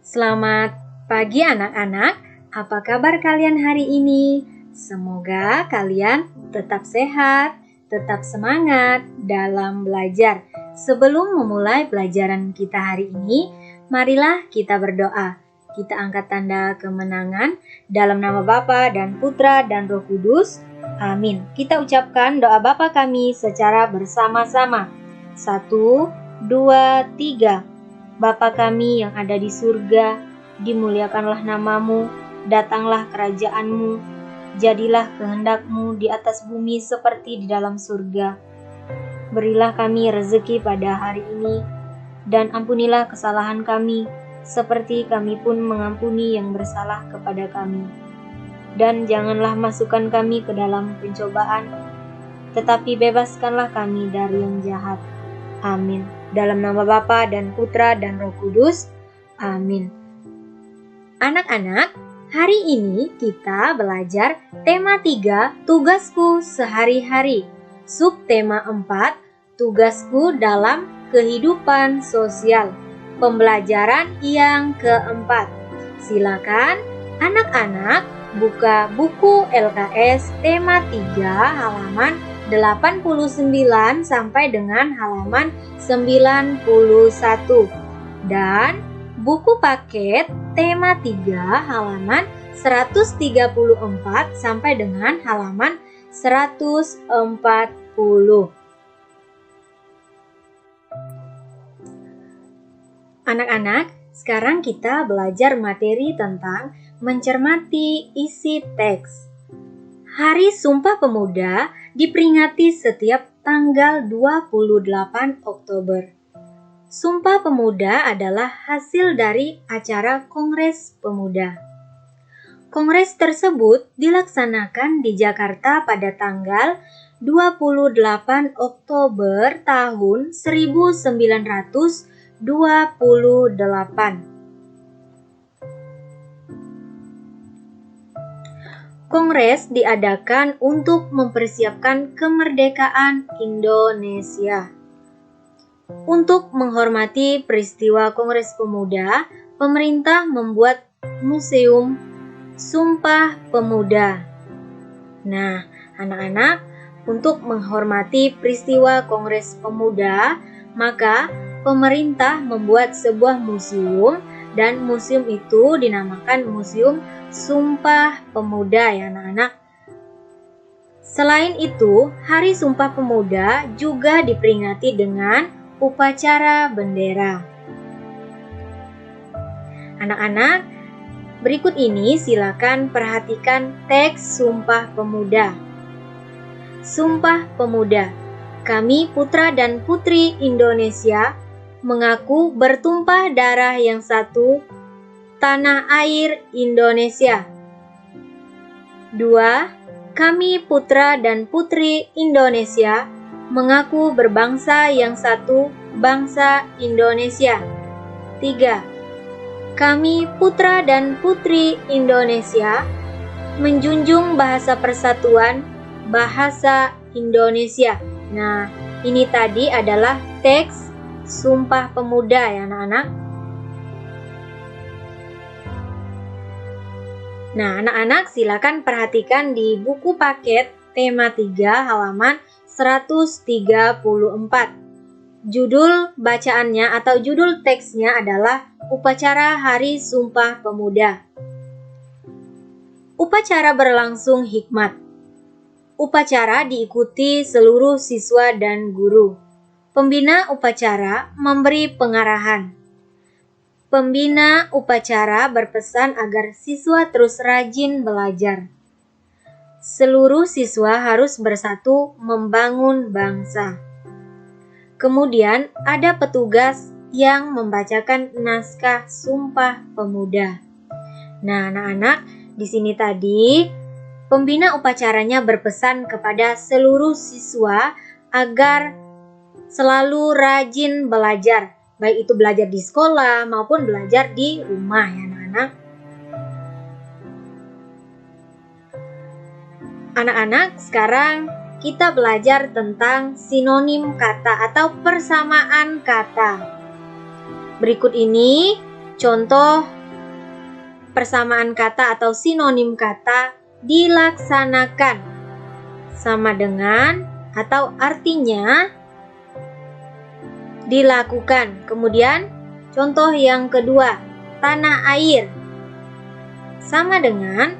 Selamat pagi anak-anak, apa kabar kalian hari ini? Semoga kalian tetap sehat, tetap semangat dalam belajar. Sebelum memulai pelajaran kita hari ini, marilah kita berdoa. Kita angkat tanda kemenangan dalam nama Bapa dan Putra dan Roh Kudus. Amin. Kita ucapkan doa Bapa kami secara bersama-sama. 1, 2, 3. Bapa kami yang ada di surga, dimuliakanlah namamu, datanglah kerajaanmu, jadilah kehendakmu di atas bumi seperti di dalam surga. Berilah kami rezeki pada hari ini, dan ampunilah kesalahan kami, seperti kami pun mengampuni yang bersalah kepada kami. Dan janganlah masukkan kami ke dalam pencobaan, tetapi bebaskanlah kami dari yang jahat. Amin. Dalam nama Bapa dan Putra dan Roh Kudus. Amin. Anak-anak, hari ini kita belajar tema 3, tugasku sehari-hari. Subtema 4, tugasku dalam kehidupan sosial. Pembelajaran yang keempat. Silakan anak-anak buka buku LKS tema 3 halaman 89 sampai dengan halaman 91 dan buku paket tema 3 halaman 134 sampai dengan halaman 140. Anak-anak, sekarang kita belajar materi tentang mencermati isi teks. Hari Sumpah Pemuda diperingati setiap tanggal 28 Oktober. Sumpah Pemuda adalah hasil dari acara Kongres Pemuda. Kongres tersebut dilaksanakan di Jakarta pada tanggal 28 Oktober tahun 1928. Kongres diadakan untuk mempersiapkan kemerdekaan Indonesia. Untuk menghormati peristiwa Kongres Pemuda, pemerintah membuat Museum Sumpah Pemuda. Nah, anak-anak, untuk menghormati peristiwa Kongres Pemuda, maka pemerintah membuat sebuah museum dan museum itu dinamakan Museum Sumpah Pemuda ya anak-anak. Selain itu, Hari Sumpah Pemuda juga diperingati dengan upacara bendera. Anak-anak, berikut ini silakan perhatikan teks Sumpah Pemuda. Sumpah Pemuda. Kami putra dan putri Indonesia mengaku bertumpah darah yang satu, tanah air Indonesia. 2. Kami putra dan putri Indonesia mengaku berbangsa yang satu, bangsa Indonesia. 3. Kami putra dan putri Indonesia menjunjung bahasa persatuan, bahasa Indonesia. Nah, ini tadi adalah teks Sumpah Pemuda ya anak-anak. Nah, anak-anak silakan perhatikan di buku paket tema 3 halaman 134. Judul bacaannya atau judul teksnya adalah Upacara Hari Sumpah Pemuda. Upacara berlangsung hikmat. Upacara diikuti seluruh siswa dan guru. Pembina upacara memberi pengarahan. Pembina upacara berpesan agar siswa terus rajin belajar. Seluruh siswa harus bersatu membangun bangsa. Kemudian ada petugas yang membacakan naskah Sumpah Pemuda. Nah, anak-anak, di sini tadi pembina upacaranya berpesan kepada seluruh siswa agar selalu rajin belajar. Baik itu belajar di sekolah maupun belajar di rumah ya anak-anak. Anak-anak, sekarang kita belajar tentang sinonim kata atau persamaan kata. Berikut ini contoh persamaan kata atau sinonim kata dilaksanakan sama dengan atau artinya dilakukan. Kemudian contoh yang kedua, tanah air sama dengan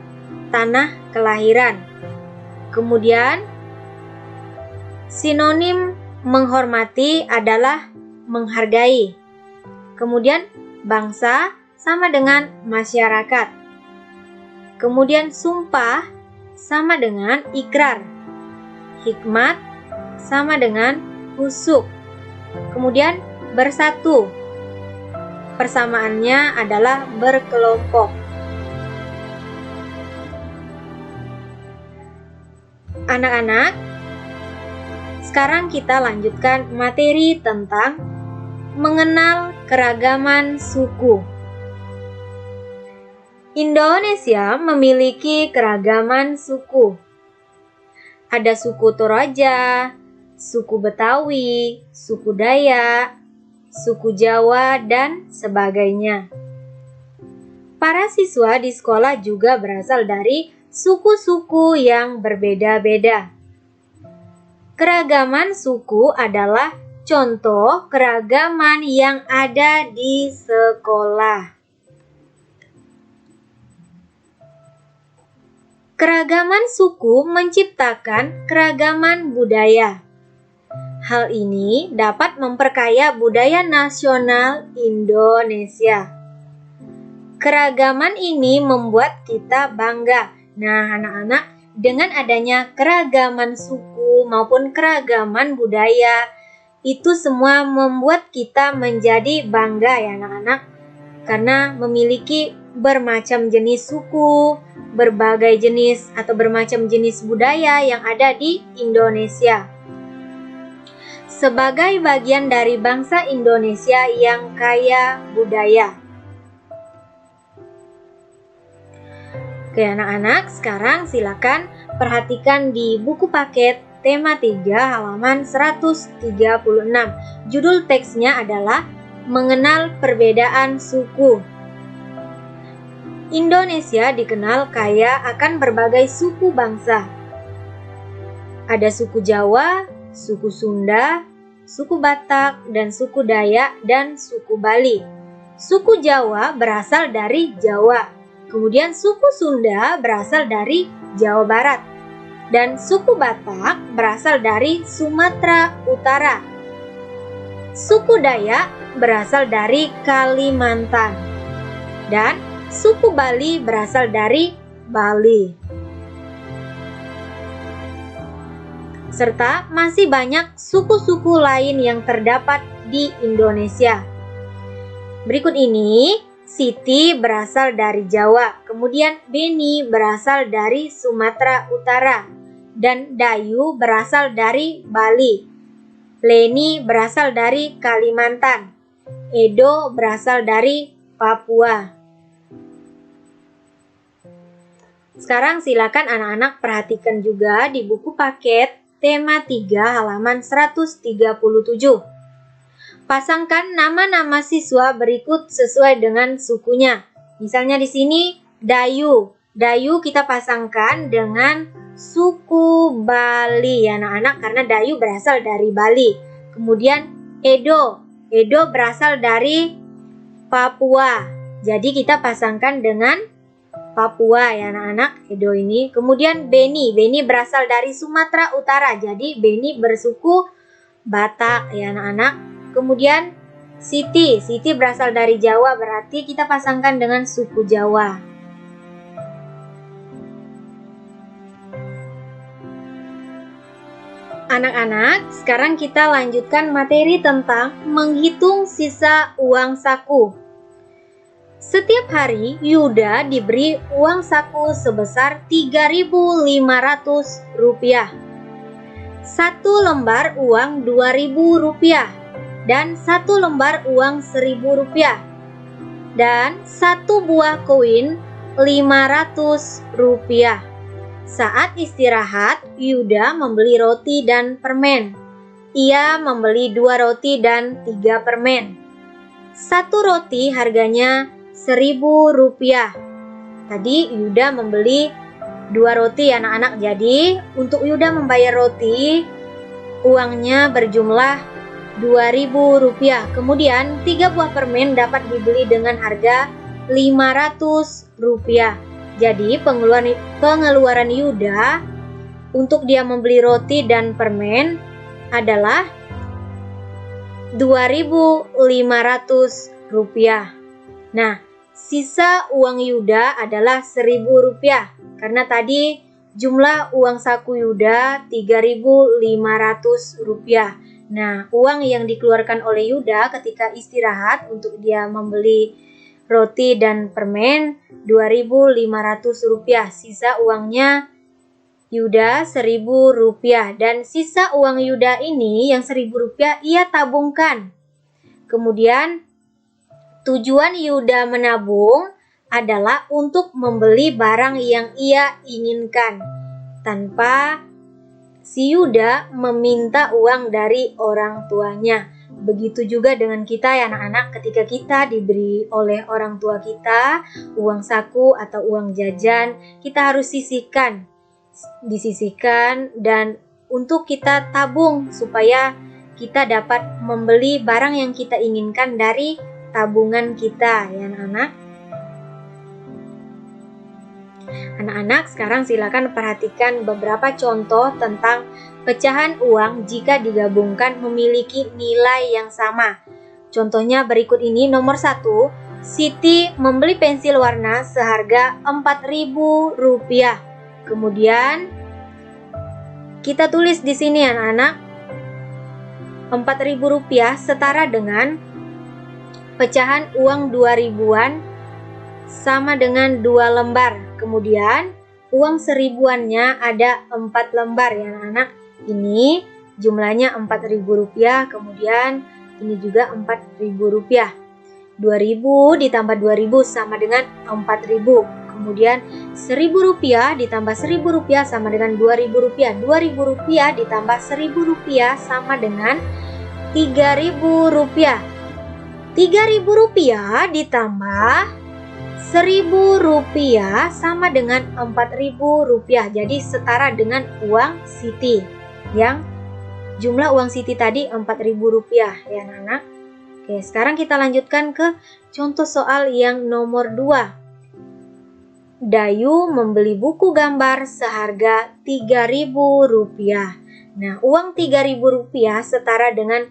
tanah kelahiran. Kemudian sinonim menghormati adalah menghargai. Kemudian bangsa sama dengan masyarakat. Kemudian sumpah sama dengan ikrar. Hikmat sama dengan husuk. Kemudian bersatu, persamaannya adalah berkelompok. Anak-anak, sekarang kita lanjutkan materi tentang mengenal keragaman suku. Indonesia memiliki keragaman suku. Ada suku Toraja, suku Betawi, suku Dayak, suku Jawa, dan sebagainya. Para siswa di sekolah juga berasal dari suku-suku yang berbeda-beda. Keragaman suku adalah contoh keragaman yang ada di sekolah. Keragaman suku menciptakan keragaman budaya. Hal ini dapat memperkaya budaya nasional Indonesia. Keragaman ini membuat kita bangga. Nah, anak-anak, dengan adanya keragaman suku maupun keragaman budaya, itu semua membuat kita menjadi bangga ya anak-anak. Karena memiliki bermacam jenis suku, berbagai jenis atau bermacam jenis budaya yang ada di Indonesia. Sebagai bagian dari bangsa Indonesia yang kaya budaya. Oke anak-anak, sekarang silakan perhatikan di buku paket tema 3 halaman 136. Judul teksnya adalah Mengenal Perbedaan Suku. Indonesia dikenal kaya akan berbagai suku bangsa. Ada suku Jawa, suku Sunda, suku Batak, dan suku Dayak, dan suku Bali. Suku Jawa berasal dari Jawa. Kemudian suku Sunda berasal dari Jawa Barat. Dan suku Batak berasal dari Sumatera Utara. Suku Dayak berasal dari Kalimantan. Dan suku Bali berasal dari Bali. Serta masih banyak suku-suku lain yang terdapat di Indonesia. Berikut ini, Siti berasal dari Jawa, kemudian Beni berasal dari Sumatera Utara, dan Dayu berasal dari Bali. Leni berasal dari Kalimantan. Edo berasal dari Papua. Sekarang silakan anak-anak perhatikan juga di buku paket tema 3 halaman 137. Pasangkan nama-nama siswa berikut sesuai dengan sukunya. Misalnya di sini Dayu. Dayu kita pasangkan dengan suku Bali ya anak-anak karena Dayu berasal dari Bali. Kemudian Edo. Edo berasal dari Papua. Jadi kita pasangkan dengan Papua ya anak-anak, Edo ini. Kemudian Beni. Beni berasal dari Sumatera Utara. Jadi Beni bersuku Batak ya anak-anak. Kemudian Siti. Siti berasal dari Jawa, berarti kita pasangkan dengan suku Jawa. Anak-anak, sekarang kita lanjutkan materi tentang menghitung sisa uang saku. Setiap hari Yuda diberi uang saku sebesar Rp3.500. Satu lembar uang Rp2.000 dan satu lembar uang Rp1.000 dan satu buah koin Rp500. Saat istirahat, Yuda membeli roti dan permen. Ia membeli 2 roti dan 3 permen. Satu roti harganya Rp1.000. Tadi Yuda membeli 2 roti anak-anak. Jadi untuk Yuda membayar roti, uangnya berjumlah Rp2.000. Kemudian 3 buah permen dapat dibeli dengan harga Rp500. Jadi pengeluaran Yuda untuk dia membeli roti dan permen adalah Rp2.500. Nah, sisa uang Yuda adalah Rp1.000 karena tadi jumlah uang saku Yuda Rp3.500. Nah, uang yang dikeluarkan oleh Yuda ketika istirahat untuk dia membeli roti dan permen Rp2.500. Sisa uangnya Yuda Rp1.000 dan sisa uang Yuda ini yang Rp1.000 ia tabungkan. Kemudian tujuan Yuda menabung adalah untuk membeli barang yang ia inginkan tanpa si Yuda meminta uang dari orang tuanya. Begitu juga dengan kita ya anak-anak, ketika kita diberi oleh orang tua kita uang saku atau uang jajan, kita harus disisihkan dan untuk kita tabung supaya kita dapat membeli barang yang kita inginkan dari tabungan kita ya anak-anak. Anak-anak, sekarang silakan perhatikan beberapa contoh tentang pecahan uang jika digabungkan memiliki nilai yang sama. Contohnya berikut ini. Nomor 1, Siti membeli pensil warna seharga Rp4.000. Kemudian kita tulis di sini anak-anak, Rp4.000 setara dengan pecahan uang 2.000-an sama dengan 2 lembar. Kemudian uang 1.000-annya ada 4 lembar ya anak-anak. Ini jumlahnya Rp4.000. Kemudian ini juga Rp4.000. 2.000 ditambah 2.000 sama dengan 4.000. Kemudian Rp1.000 ditambah Rp1.000 sama dengan Rp2.000. Rp2.000 ditambah Rp1.000 sama dengan Rp3.000. Rp3.000 ditambah Rp1.000 sama dengan Rp4.000. Jadi setara dengan uang Siti. Yang jumlah uang Siti tadi Rp4.000 ya anak-anak. Oke, sekarang kita lanjutkan ke contoh soal yang nomor 2. Dayu membeli buku gambar seharga Rp3.000. Nah, uang Rp3.000 setara dengan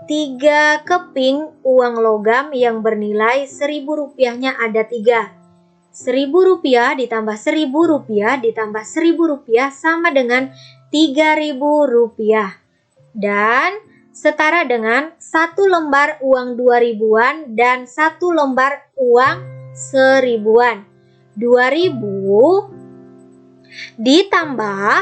3 keping uang logam yang bernilai Rp1.000-nya ada 3. Rp1.000 ditambah Rp1.000 ditambah Rp1.000 sama dengan Rp3.000. Dan setara dengan 1 lembar uang 2.000-an dan 1 lembar uang 1.000-an. 2.000 ditambah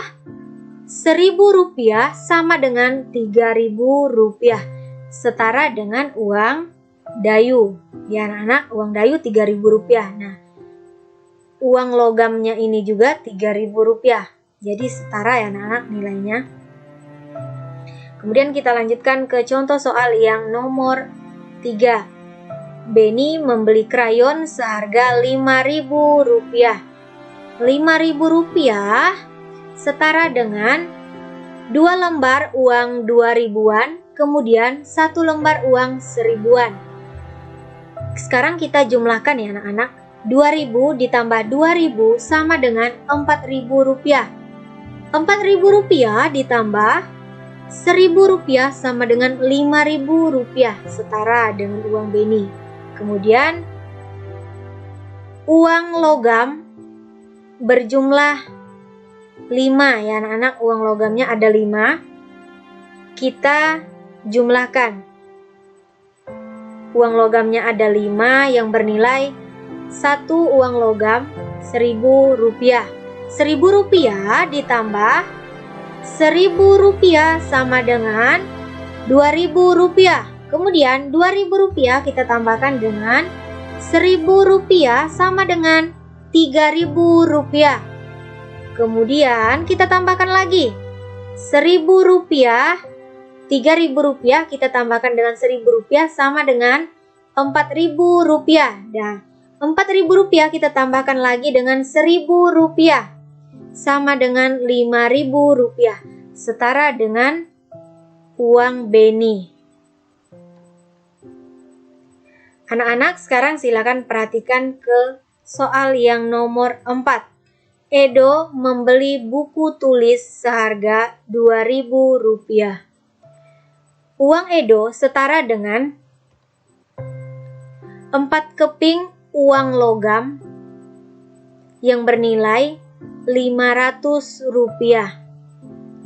Rp1.000 sama dengan Rp3.000. Setara dengan uang Dayu. Ya anak-anak, uang Dayu Rp3.000. Nah, uang logamnya ini juga Rp3.000. Jadi setara ya anak-anak nilainya. Kemudian kita lanjutkan ke contoh soal yang nomor 3. Beni membeli krayon seharga Rp5.000. Rp5.000 setara dengan 2 lembar uang 2.000-an, kemudian 1 lembar uang 1.000-an. Sekarang kita jumlahkan ya anak-anak. 2.000 ditambah 2.000 sama dengan Rp4.000. Rp4.000 ditambah Rp1.000 sama dengan Rp5.000, setara dengan uang Beni. Kemudian uang logam berjumlah 5 ya anak-anak. Uang logamnya ada 5. Kita jumlahkan. Uang logamnya ada 5 yang bernilai 1 uang logam Rp1.000. Rp1.000 ditambah Rp1.000 sama dengan Rp2.000. Kemudian Rp2.000 kita tambahkan dengan Rp1.000 sama dengan Rp3.000. Kemudian kita tambahkan lagi Rp1.000. Rp3.000 kita tambahkan dengan Rp1.000 sama dengan Rp4.000. Nah, Rp4.000 kita tambahkan lagi dengan Rp1.000 sama dengan Rp5.000, setara dengan uang beni. Anak-anak, sekarang silakan perhatikan ke soal yang nomor 4. Edo membeli buku tulis seharga Rp2.000. Uang Edo setara dengan 4 keping uang logam yang bernilai Rp500.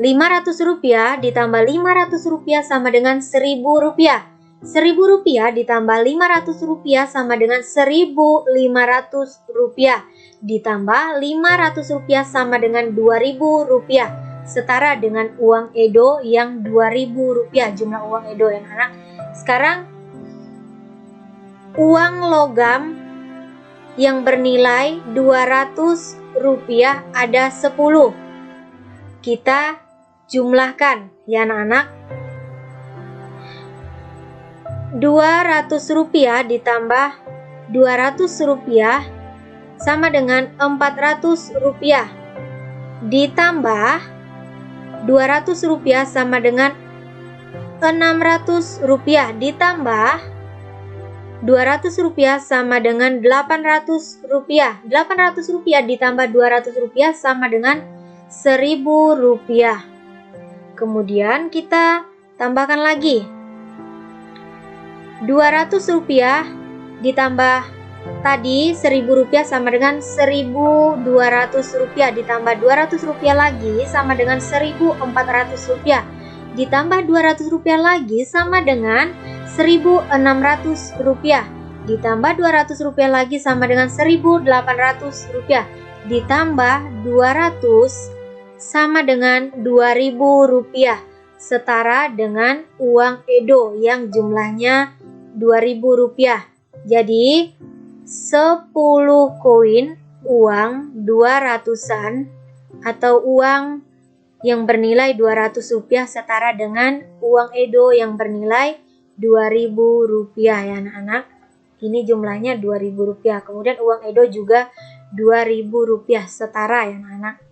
Rp500 ditambah Rp500 sama dengan Rp1.000. Rp1.000 ditambah Rp500 sama dengan Rp1.500. Ditambah Rp500 sama dengan Rp2.000, setara dengan uang Edo yang Rp2.000. Jumlah uang Edo yang anak. Sekarang uang logam yang bernilai Rp200 ada 10. Kita jumlahkan ya anak-anak. Rp200 ditambah Rp200 sama dengan Rp400. Ditambah Rp200 sama dengan Rp600. Ditambah Rp200 sama dengan Rp800. Rp800 ditambah Rp200 sama dengan Rp1.000. Kemudian kita tambahkan lagi. Rp200 ditambah tadi Rp1.000 sama dengan Rp1.200. Ditambah Rp200 lagi sama dengan Rp1.400. Ditambah Rp200 lagi sama dengan Rp1.600. Ditambah Rp200 lagi sama dengan Rp1.800. Ditambah 200 sama dengan Rp2.000, setara dengan uang Edo yang jumlahnya Rp2.000. Jadi 10 koin uang 200-an atau uang yang bernilai Rp200 setara dengan uang Edo yang bernilai Rp2.000 ya anak-anak. Ini jumlahnya Rp2.000. Kemudian uang Edo juga Rp2.000 setara ya anak-anak.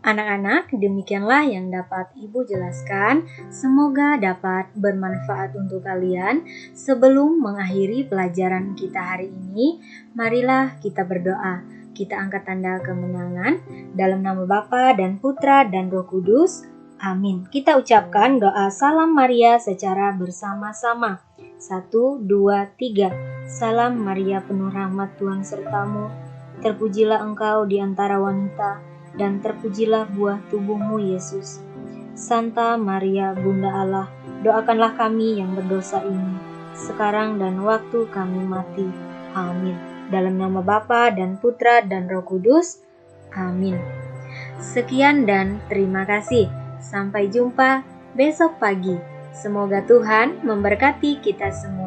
Anak-anak, demikianlah yang dapat Ibu jelaskan. Semoga dapat bermanfaat untuk kalian. Sebelum mengakhiri pelajaran kita hari ini, marilah kita berdoa. Kita angkat tanda kemenangan dalam nama Bapa dan Putra dan Roh Kudus. Amin. Kita ucapkan doa Salam Maria secara bersama-sama. 1, 2, 3. Salam Maria, penuh rahmat, Tuhan sertamu. Terpujilah engkau di antara wanita, dan terpujilah buah tubuhmu, Yesus. Santa Maria, Bunda Allah, doakanlah kami yang berdosa ini, sekarang dan waktu kami mati. Amin. Dalam nama Bapa dan Putra dan Roh Kudus. Amin. Sekian dan terima kasih. Sampai jumpa besok pagi. Semoga Tuhan memberkati kita semua.